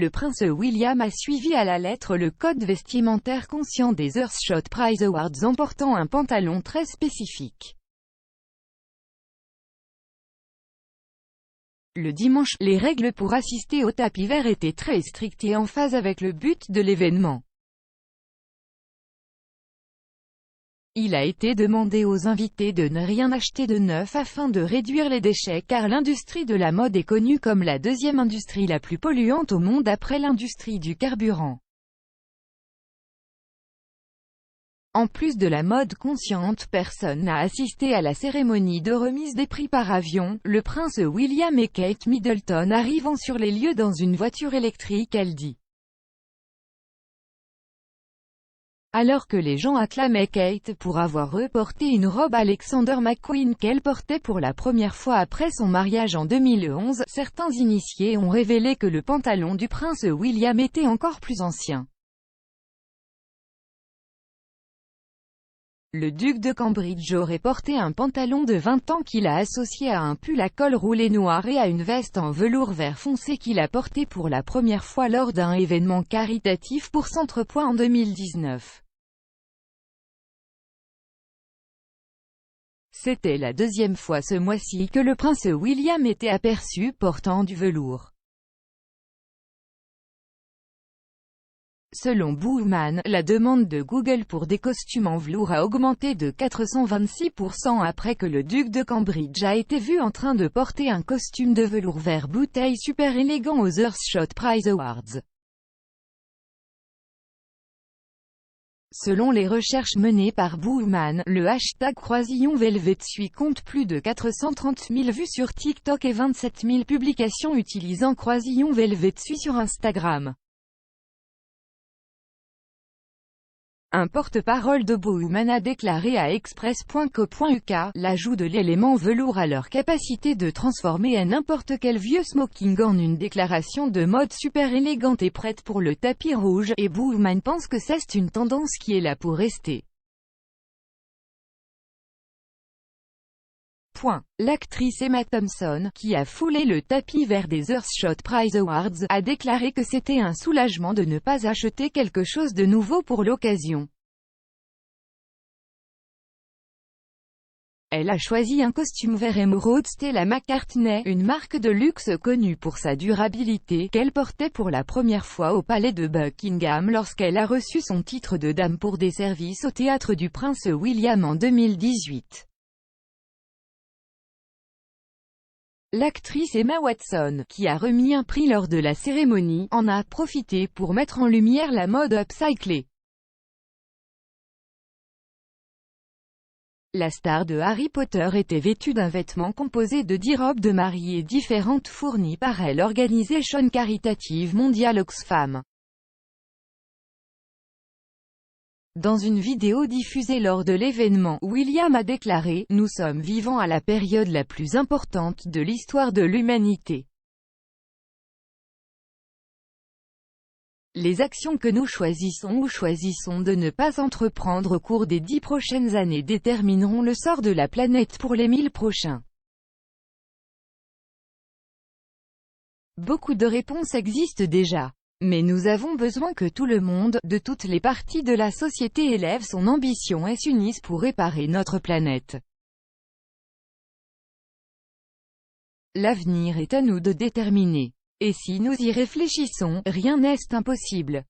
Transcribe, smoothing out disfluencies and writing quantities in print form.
le prince William a suivi à la lettre le code vestimentaire conscient des Earthshot Prize Awards en portant un pantalon très spécifique. Le dimanche, les règles pour assister au tapis vert étaient très strictes et en phase avec le but de l'événement. Il a été demandé aux invités de ne rien acheter de neuf afin de réduire les déchets car l'industrie de la mode est connue comme la deuxième industrie la plus polluante au monde après l'industrie du carburant. En plus de la mode consciente, personne n'a assisté à la cérémonie de remise des prix par avion. Le prince William et Kate Middleton arrivant sur les lieux dans une voiture électrique, elle dit. Alors que les gens acclamaient Kate pour avoir reporté une robe Alexander McQueen qu'elle portait pour la première fois après son mariage en 2011, certains initiés ont révélé que le pantalon du prince William était encore plus ancien. Le duc de Cambridge aurait porté un pantalon de 20 ans qu'il a associé à un pull à col roulé noir et à une veste en velours vert foncé qu'il a porté pour la première fois lors d'un événement caritatif pour Centrepoids en 2019. C'était la deuxième fois ce mois-ci que le prince William était aperçu portant du velours. Selon Bowman, la demande de Google pour des costumes en velours a augmenté de 426% après que le duc de Cambridge a été vu en train de porter un costume de velours vert bouteille super élégant aux Earthshot Prize Awards. Selon les recherches menées par Bowman, le hashtag Croisillon Velvet Suit compte plus de 430 000 vues sur TikTok et 27 000 publications utilisant Croisillon Velvet Suit sur Instagram. Un porte-parole de Bowman a déclaré à Express.co.uk, l'ajout de l'élément velours a leur capacité de transformer n'importe quel vieux smoking en une déclaration de mode super élégante et prête pour le tapis rouge, et Bowman pense que c'est une tendance qui est là pour rester. L'actrice Emma Thompson, qui a foulé le tapis vert des Earthshot Prize Awards, a déclaré que c'était un soulagement de ne pas acheter quelque chose de nouveau pour l'occasion. Elle a choisi un costume vert émeraude Stella McCartney, une marque de luxe connue pour sa durabilité, qu'elle portait pour la première fois au palais de Buckingham lorsqu'elle a reçu son titre de dame pour des services au théâtre du prince William en 2018. L'actrice Emma Watson, qui a remis un prix lors de la cérémonie, en a profité pour mettre en lumière la mode upcyclée. La star de Harry Potter était vêtue d'un vêtement composé de 10 robes de mariée différentes fournies par l'organisation caritative mondiale Oxfam. Dans une vidéo diffusée lors de l'événement, William a déclaré « Nous sommes vivants à la période la plus importante de l'histoire de l'humanité. Les actions que nous choisissons ou choisissons de ne pas entreprendre au cours des 10 prochaines années détermineront le sort de la planète pour les 1000 prochains. » Beaucoup de réponses existent déjà. Mais nous avons besoin que tout le monde, de toutes les parties de la société élève son ambition et s'unisse pour réparer notre planète. L'avenir est à nous de déterminer. Et si nous y réfléchissons, rien n'est impossible.